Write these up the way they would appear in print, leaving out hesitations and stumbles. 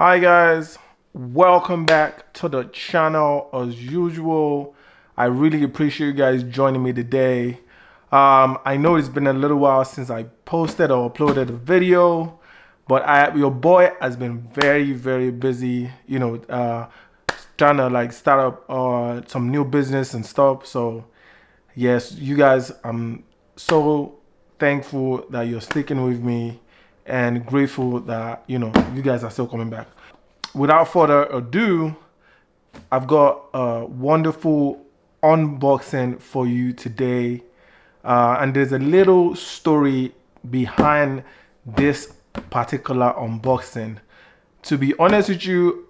Hi guys, welcome back to the channel as usual. I really appreciate you guys joining me today. I know it's been a little while since I posted or uploaded a video, but your boy has been very busy, trying to like start up some new business and stuff. So yes, you guys, I'm so thankful that you're sticking with me and grateful that you guys are still coming back. Without further ado, I've got a wonderful unboxing for you today. And there's a little story behind this particular unboxing. To be honest with you,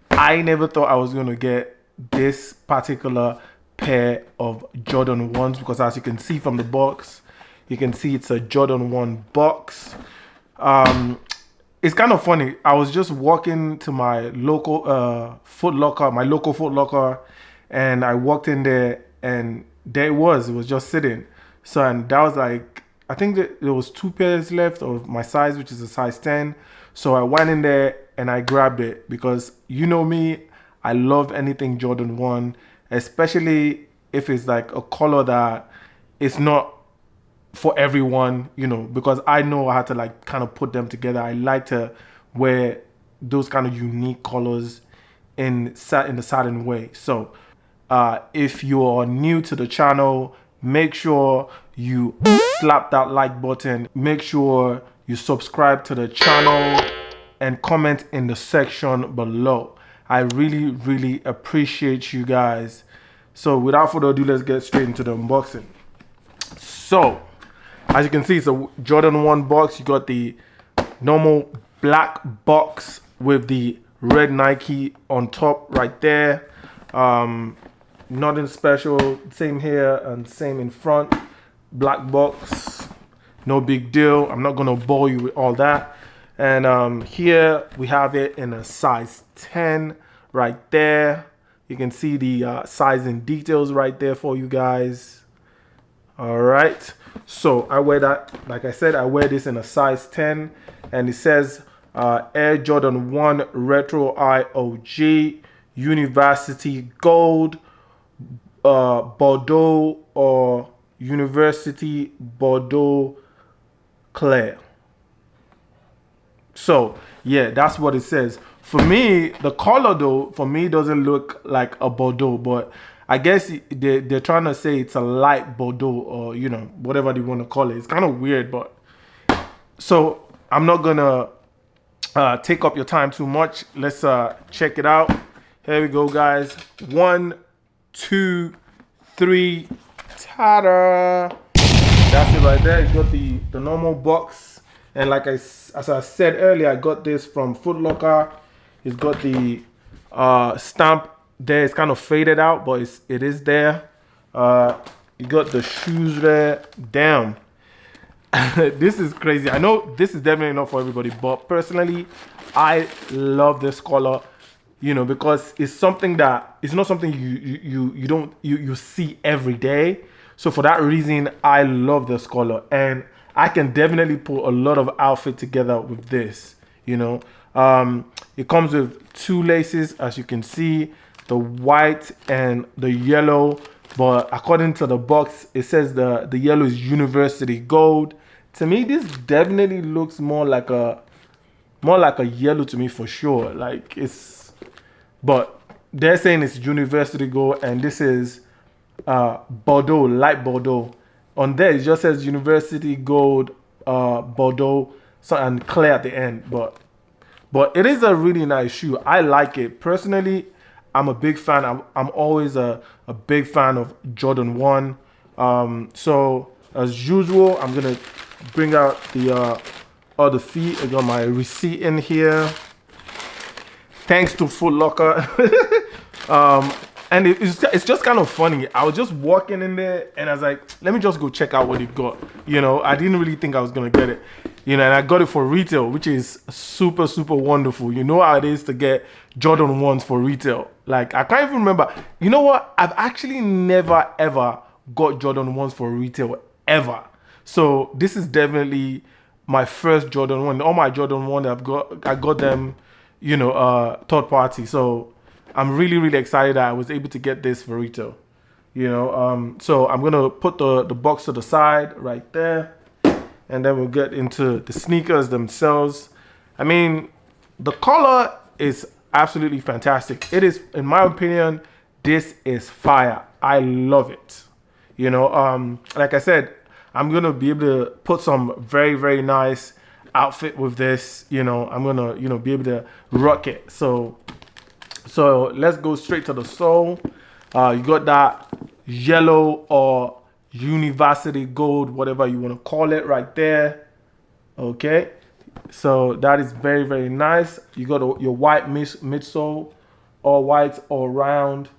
I never thought I was going to get this particular pair of Jordan 1s because as you can see from the box, you can see it's a Jordan 1 box. It's kind of funny. I was just walking to my local Foot Locker, and I walked in there, and there it was. It was just sitting. So, and that was like, I think that there was two pairs left of my size, which is a size 10. So I went in there and I grabbed it because you know me, I love anything Jordan 1, especially if it's like a color that it's not for everyone, because I know I had to like kind of put them together. I like to wear those kind of unique colors in a certain way. So if you are new to the channel, make sure you slap that like button. Make sure you subscribe to the channel and comment in the section below. I really appreciate you guys. So without further ado, let's get straight into the unboxing. So as you can see, it's a Jordan 1 box. You got the normal black box with the red Nike on top right there. Nothing special. Same here and same in front. Black box. No big deal. I'm not going to bore you with all that. And here we have it in a size 10 right there. You can see the sizing details right there for you guys. All right. So I wear that, like I said, I wear this in a size 10, and it says Air Jordan 1 Retro IOG University Gold, Bordeaux, or University Bordeaux Clair. So yeah, that's what it says. For me, the color though, for me doesn't look like a Bordeaux, but I guess they're trying to say it's a light Bordeaux, or whatever they want to call it. It's kind of weird, but so I'm not gonna take up your time too much. Let's check it out. Here we go, guys. 1, 2, 3. Ta-da! That's it right there. You got the normal box, and like as I said earlier, I got this from Foot Locker. It's got the stamp there. It's kind of faded out, but it is there. You got the shoes there. Damn. This is crazy. I know this is definitely not for everybody, but personally I love this color, because it's something that it's not something you see every day. So for that reason, I love this color, and I can definitely put a lot of outfit together with this. It comes with two laces, as you can see, the white and the yellow. But according to the box, it says the yellow is University Gold. To me, this definitely looks more like a yellow to me for sure. But they're saying it's University Gold, and this is Bordeaux, light Bordeaux. On there, it just says University Gold, Bordeaux, and clear at the end. But it is a really nice shoe. I like it personally. I'm a big fan. I'm always a big fan of Jordan 1. So as usual, I'm gonna bring out the other feet. I got my receipt in here. Thanks to Foot Locker. And it's just kind of funny. I was just walking in there, and I was like, let me just go check out what it got. I didn't really think I was gonna get it. And I got it for retail, which is super wonderful. You know how it is to get Jordan 1s for retail. Like, I can't even remember. You know what? I've actually never ever got Jordan 1s for retail ever. So this is definitely my first Jordan 1. All my Jordan 1 I got them third party. So I'm really, really excited that I was able to get this for retail. So I'm gonna put the box to the side right there, and then we'll get into the sneakers themselves. I mean, the color is absolutely fantastic. It is, in my opinion, this is fire. I love it. Like I said, I'm gonna be able to put some very, very nice outfit with this. I'm gonna, be able to rock it. So let's go straight to the sole. You got that yellow or university gold, whatever you want to call it, right there. Okay, so that is very, very nice. You got your white midsole, all white all round,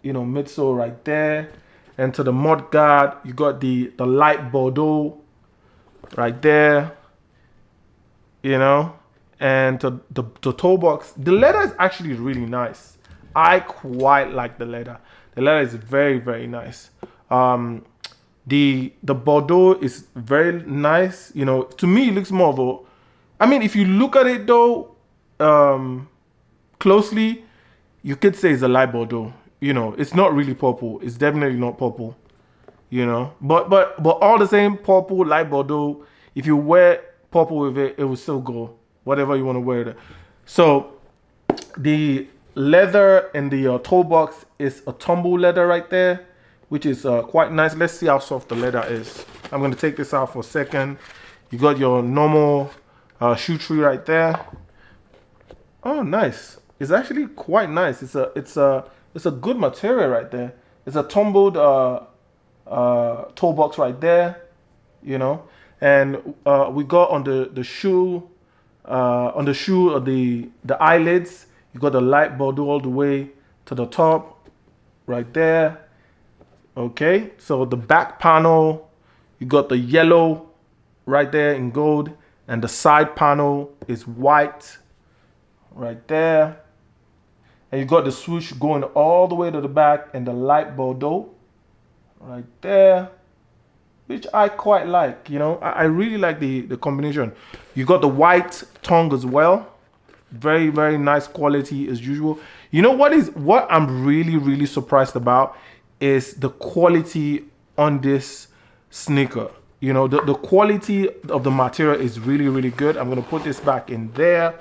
midsole right there. And to the mud guard, you got the light Bordeaux right there, and the toe box. The leather is actually really nice. I quite like the leather. The leather is very, very nice. The Bordeaux is very nice. To me, it looks more of a. I mean, if you look at it though, closely, you could say it's a light Bordeaux. It's not really purple. It's definitely not purple. But all the same, purple, light Bordeaux. If you wear purple with it, it will still go. Whatever you want to wear it. So the leather in the toe box is a tumble leather right there, which is quite nice. Let's see how soft the leather is. I'm going to take this out for a second. You got your normal shoe tree right there. Oh, nice. It's actually quite nice. It's a good material right there. It's a tumbled toe box right there, and we got on the shoe of the eyelids. You got the light Bordeaux all the way to the top, right there. Okay, so the back panel, you got the yellow right there in gold, and the side panel is white, right there. And you got the swoosh going all the way to the back, and the light Bordeaux, right there, which I quite like. I really like the combination. You got the white tongue as well. Very, very nice quality as usual. What I'm really, really surprised about is the quality on this sneaker. The quality of the material is really, really good. I'm going to put this back in there.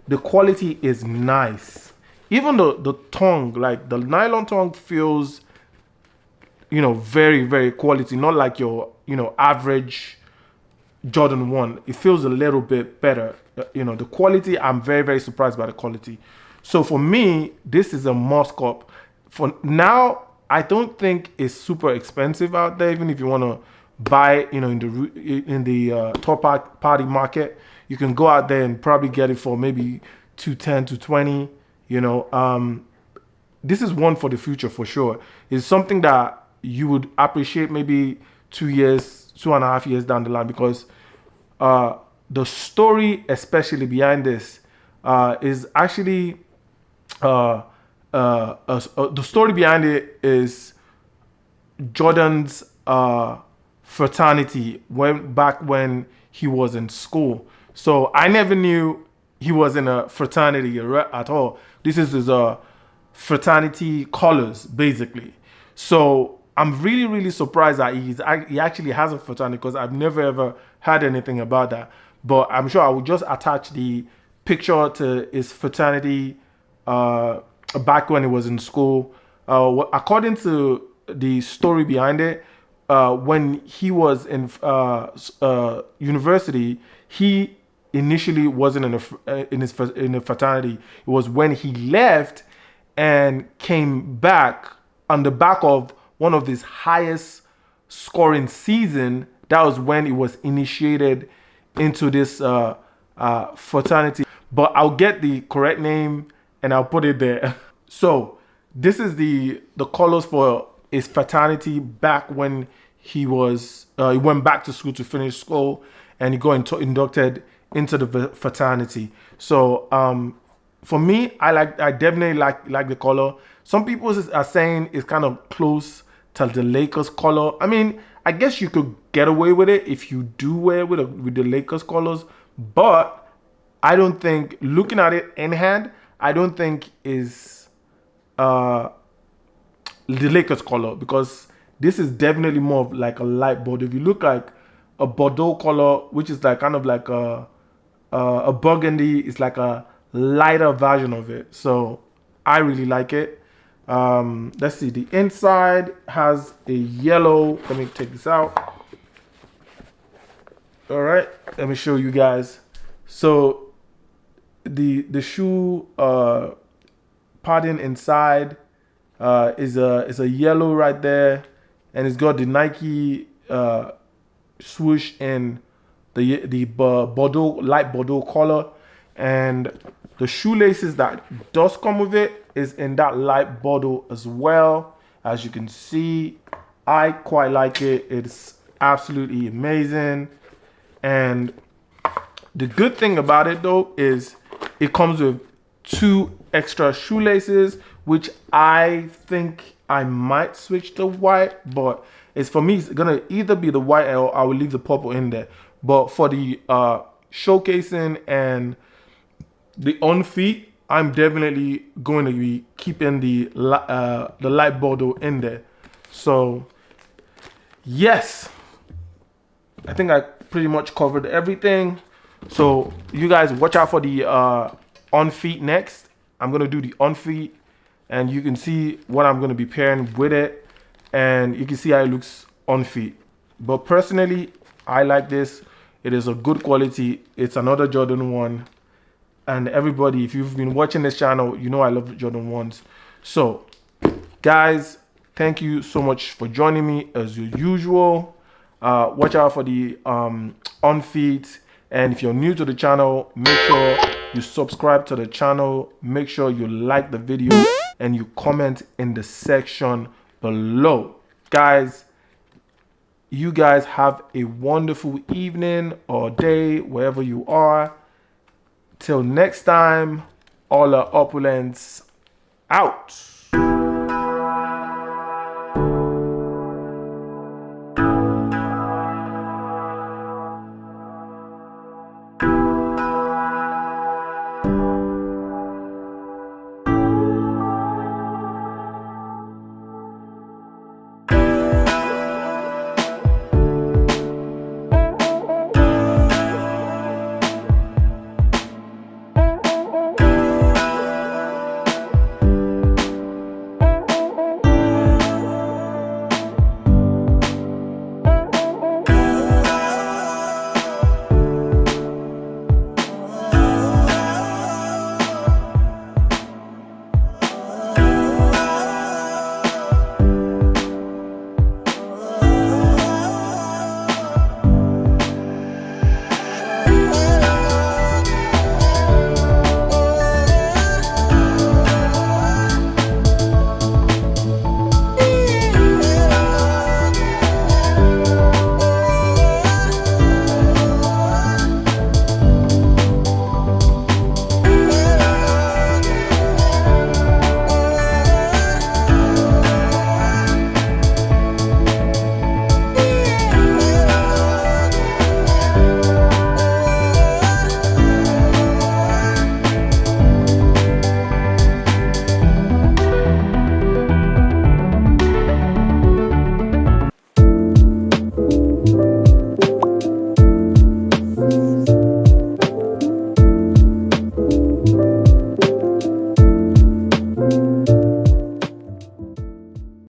The quality is nice. Even the tongue, like the nylon tongue, feels very, very quality. Not like your average Jordan 1. It feels a little bit better. The quality, I'm very, very surprised by the quality. So for me, this is a must cop. For now, I don't think it's super expensive out there. Even if you want to buy, in the top party market, you can go out there and probably get it for maybe 210 to 20. This is one for the future for sure. It's something that you would appreciate maybe 2 years, 2.5 years down the line, because the story, especially behind this, is actually the story behind it is Jordan's fraternity when he was in school. So I never knew he was in a fraternity at all. This is his fraternity colors, basically. So I'm really, really surprised that he actually has a fraternity, because I've never ever heard anything about that. But I'm sure I will just attach the picture to his fraternity back when he was in school. According to the story behind it, when he was in university, he initially wasn't in a fraternity. It was when he left and came back on the back of one of his highest scoring season. That was when it was initiated into this fraternity. But I'll get the correct name and I'll put it there. So this is the colors for his fraternity back when he went back to school to finish school, and he got inducted into the fraternity. So for me, I definitely like the color. Some people are saying it's kind of close to the Lakers color. I mean, I guess you could get away with it if you do wear with the Lakers colors, but I don't think, looking at it in hand, I don't think is uh, the Lakers color, because this is definitely more of like a light bordeaux. If you look like a Bordeaux color, which is like kind of like a burgundy, it's like a lighter version of it. So I really like it. Let's see, the inside has a yellow. Let me take this out. All right, let me show you guys. So the shoe padding inside is a yellow right there, and it's got the Nike swoosh in the Bordeaux, light Bordeaux color, and the shoelaces that does come with it is in that light Bordeaux as well. As you can see, I quite like it. It's absolutely amazing. And the good thing about it though is it comes with 2 extra shoelaces, which I think I might switch to white, but it's, for me, it's gonna either be the white or I will leave the purple in there. But for the showcasing and the on feet, I'm definitely going to be keeping the light Bordeaux in there. So yes, I think I pretty much covered everything. So you guys watch out for the on feet next. I'm gonna do the on feet, and you can see what I'm gonna be pairing with it, and you can see how it looks on feet. But personally, I like this. It is a good quality. It's another Jordan 1. And everybody, if you've been watching this channel, you know I love Jordan 1s. So guys, thank you so much for joining me as usual. Watch out for the on feet, and if you're new to the channel, make sure you subscribe to the channel, make sure you like the video, and you comment in the section below. Guys, you guys have a wonderful evening or day wherever you are. Till next time, all our opulence out.